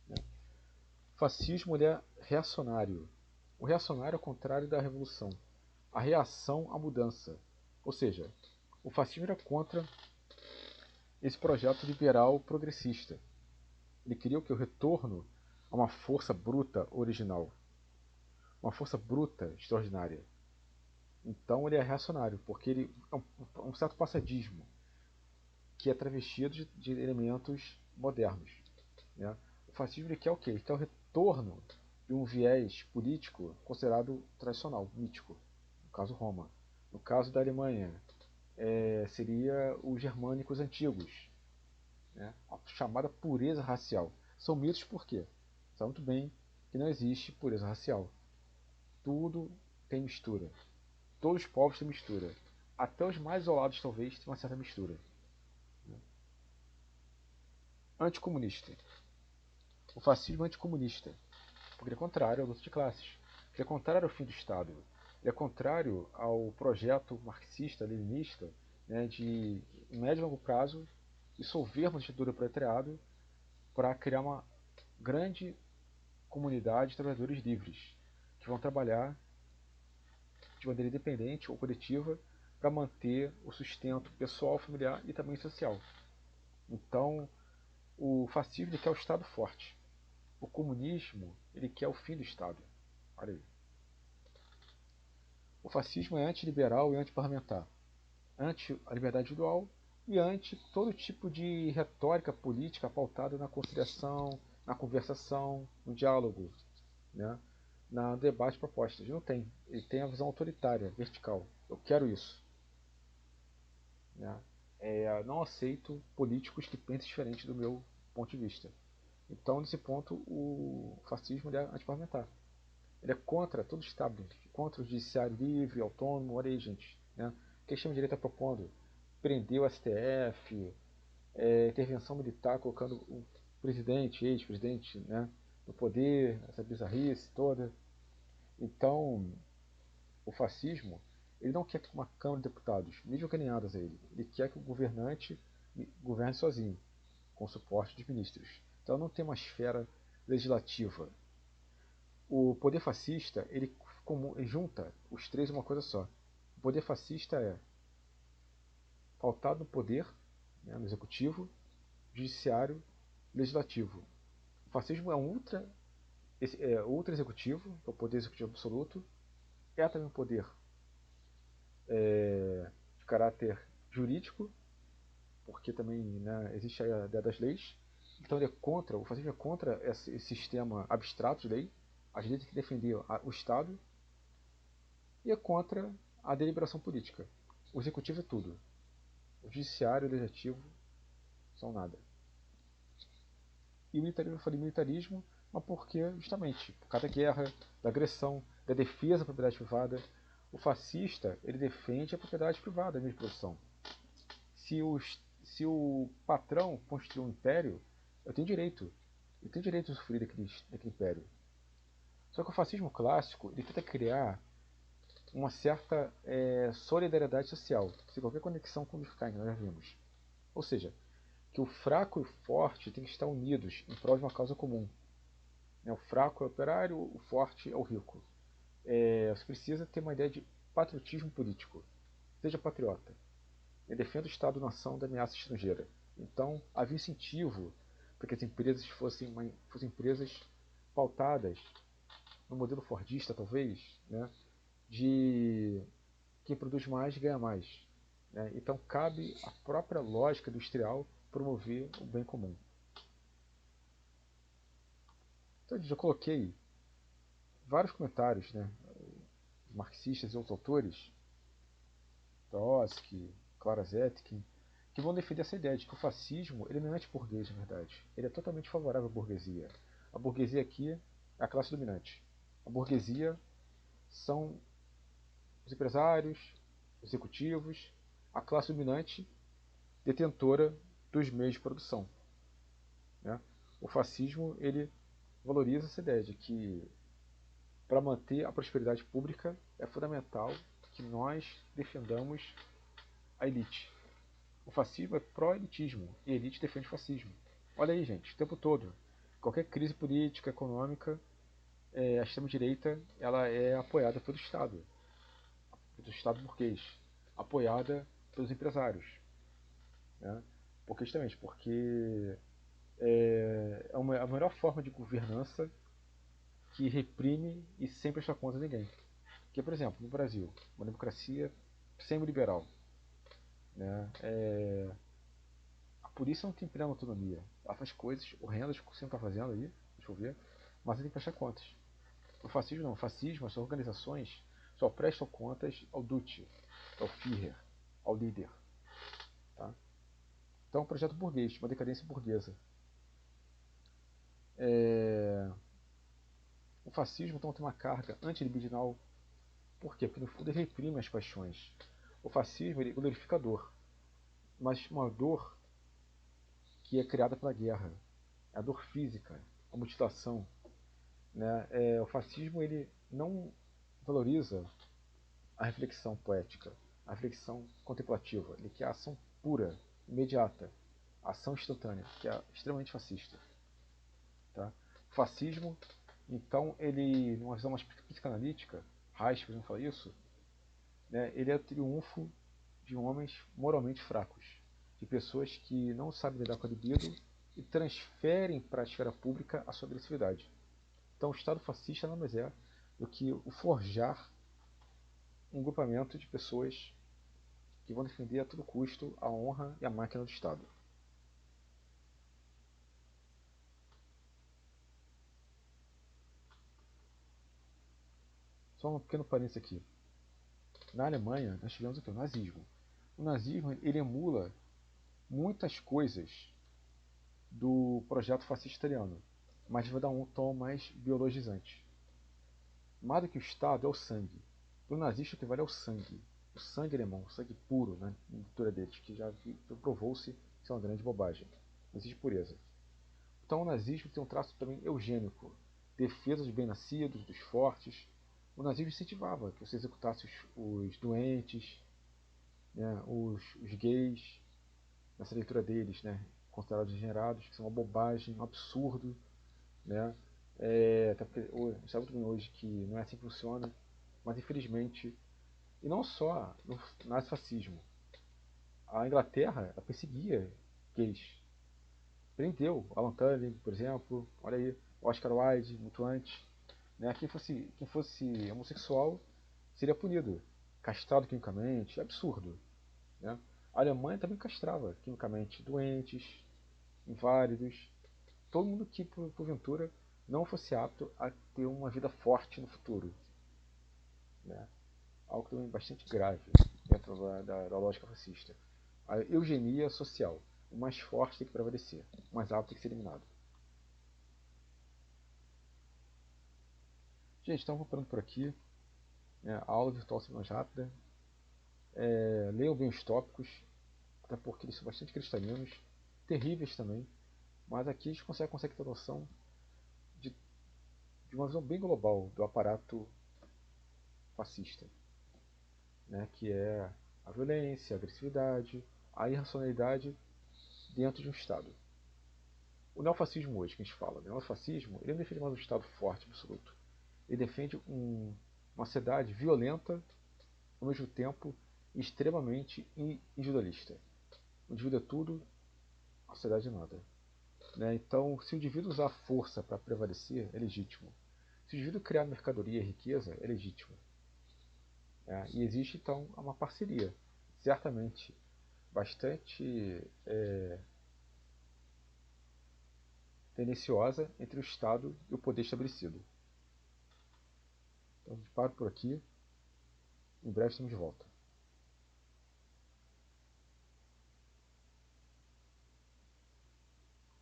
Né? Fascismo é reacionário. O reacionário é o contrário da revolução. A reação à mudança. Ou seja, o fascismo era contra esse projeto liberal progressista. Ele queria o que? O retorno a uma força bruta original. Uma força bruta extraordinária. Então ele é reacionário, porque ele é um certo passadismo que é travestido de elementos modernos. Né? O fascismo ele quer o quê? Ele quer o retorno de um viés político considerado tradicional, mítico. No caso Roma. No caso da Alemanha, seria os germânicos antigos. Né? A chamada pureza racial. São mitos por quê? Sabe muito bem que não existe pureza racial. Tudo tem mistura. Todos os povos têm mistura. Até os mais isolados talvez tenham uma certa mistura. Anticomunista. O fascismo é anticomunista, porque ele é contrário à luta de classes. Ele é contrário ao fim do Estado. Ele é contrário ao projeto marxista-leninista, né, de, em médio e longo prazo, dissolvermos a ditadura do proletariado para criar uma grande comunidade de trabalhadores livres, que vão trabalhar de maneira independente ou coletiva para manter o sustento pessoal, familiar e também social. Então, o fascismo ele quer o Estado forte. O comunismo ele quer o fim do Estado. Olha aí. O fascismo é antiliberal e antiparlamentar, anti a liberdade individual e anti todo tipo de retórica política pautada na conciliação, na conversação, no diálogo, né? Na debate de propostas. Não tem. Ele tem a visão autoritária, vertical. Eu quero isso. Né? Não aceito políticos que pensem diferente do meu ponto de vista. Então, nesse ponto, o fascismo ele é antiparlamentar. Ele é contra todo o Estado, contra o judiciário livre, autônomo. Olha aí, gente. Né? O que a extrema-direita está propondo? Prender o STF, intervenção militar, colocando o presidente, ex-presidente, né, no poder, essa bizarrice toda. Então, o fascismo, ele não quer que uma Câmara de Deputados, mesmo alinhadas a ele, ele quer que o governante governe sozinho, com suporte dos ministros. Então não tem uma esfera legislativa. O poder fascista, ele junta os três em uma coisa só. O poder fascista é pautado no poder, né, no executivo, judiciário, legislativo. O fascismo é um ultra executivo, que é o poder executivo absoluto, é também um poder de caráter jurídico, porque também, né, existe a ideia das leis. Então ele é contra, o fascismo é contra esse sistema abstrato de lei. As leis têm que defender o Estado e é contra a deliberação política. O executivo é tudo. O judiciário e o legislativo são nada. E o militarismo, eu falei militarismo, mas porque, justamente, por causa da guerra, da agressão, da defesa da propriedade privada, o fascista, ele defende a propriedade privada, a minha produção. Se o patrão construiu um império, eu tenho direito. Eu tenho direito de usufruir daquele império. Só que o fascismo clássico, ele tenta criar uma certa solidariedade social, sem qualquer conexão com o que nós já vimos. Ou seja, que o fraco e o forte têm que estar unidos em prol de uma causa comum. O fraco é o operário, o forte é o rico. Você precisa ter uma ideia de patriotismo político. Seja patriota. Defenda o Estado-nação da ameaça estrangeira. Então, havia incentivo para que as empresas fossem empresas pautadas no modelo fordista, talvez, né, de quem produz mais ganha mais. Né? Então, cabe à própria lógica industrial promover o bem comum. Então, eu já coloquei vários comentários, né, marxistas e outros autores, Trotsky, Clara Zetkin, que vão defender essa ideia de que o fascismo ele não é anti-burguês, na verdade. Ele é totalmente favorável à burguesia. A burguesia aqui é a classe dominante. A burguesia são os empresários, os executivos, a classe dominante detentora dos meios de produção. Né? O fascismo ele valoriza essa ideia de que para manter a prosperidade pública é fundamental que nós defendamos a elite. O fascismo é pró-elitismo e a elite defende o fascismo. Olha aí, gente, o tempo todo. Qualquer crise política, econômica, a extrema-direita ela é apoiada pelo Estado burguês, apoiada pelos empresários. Né? Porque, justamente, porque a melhor forma de governança que reprime e sem prestar conta a ninguém. Porque, por exemplo, no Brasil, uma democracia semi-liberal, né? A polícia não tem plena autonomia. Ela faz coisas horrendas que você não está fazendo aí, deixa eu ver, mas ela tem que prestar contas. O fascismo não. O fascismo, as organizações só prestam contas ao Duce, ao Führer, ao líder. Tá? Então é um projeto burguês, uma decadência burguesa. O fascismo então tem uma carga antilibidinal. Por quê? Porque no fundo ele reprime as paixões. O fascismo ele glorifica a dor, mas uma dor que é criada pela guerra. A dor física, a mutilação. Né? O fascismo ele não valoriza a reflexão poética, a reflexão contemplativa. Ele quer a ação pura, imediata, a ação instantânea, que é extremamente fascista. Tá? O fascismo, então, ele, numa visão mais psicanalítica, Reich, por exemplo, fala isso, né, ele é o triunfo de homens moralmente fracos, de pessoas que não sabem lidar com a libido e transferem para a esfera pública a sua agressividade. Então, o Estado fascista nada mais é do que o forjar um grupamento de pessoas que vão defender a todo custo a honra e a máquina do Estado. Só um pequeno parênteses aqui. Na Alemanha, nós tivemos o nazismo. O nazismo ele emula muitas coisas do projeto fascista italiano, mas vai dar um tom mais biologizante. Mais do que o Estado é o sangue. Para o nazista o que vale é o sangue. O sangue alemão, o sangue puro na cultura deles, que já provou-se ser uma grande bobagem. Não existe pureza. Então o nazismo tem um traço também eugênico. Defesa dos bem-nascidos, dos fortes. O nazismo incentivava que você executasse os doentes, né, os gays, nessa leitura deles, né, considerados degenerados, que são uma bobagem, um absurdo, né? Até porque a gente sabe muito bem hoje que não é assim que funciona, mas infelizmente, e não só no nazifascismo, a Inglaterra ela perseguia gays, prendeu Alan Turing, por exemplo, olha aí, Oscar Wilde, muito antes, né? Quem fosse homossexual seria punido, castrado quimicamente, absurdo, né? A Alemanha também castrava quimicamente doentes, inválidos, todo mundo que porventura não fosse apto a ter uma vida forte no futuro, né? Algo também bastante grave dentro da lógica fascista. A eugenia social. O mais forte tem que prevalecer, o mais apto tem que ser eliminado. Gente, então vou parando por aqui. Né? A aula virtual ser mais rápida. Leiam bem os tópicos, até porque eles são bastante cristalinos, terríveis também, mas aqui a gente consegue ter noção de, de uma visão bem global do aparato fascista, né? Que é a violência, a agressividade, a irracionalidade dentro de um Estado. O neofascismo hoje, que a gente fala, o neofascismo, ele não defende mais um Estado forte, absoluto. Ele defende uma sociedade violenta, ao mesmo tempo extremamente individualista. O indivíduo é tudo, a sociedade é nada. Né? Então, se o indivíduo usar a força para prevalecer, é legítimo. Se o indivíduo criar mercadoria e riqueza, é legítimo. Né? E existe, então, uma parceria, certamente bastante tendenciosa entre o Estado e o poder estabelecido. Então, a gente para por aqui. Em breve estamos de volta.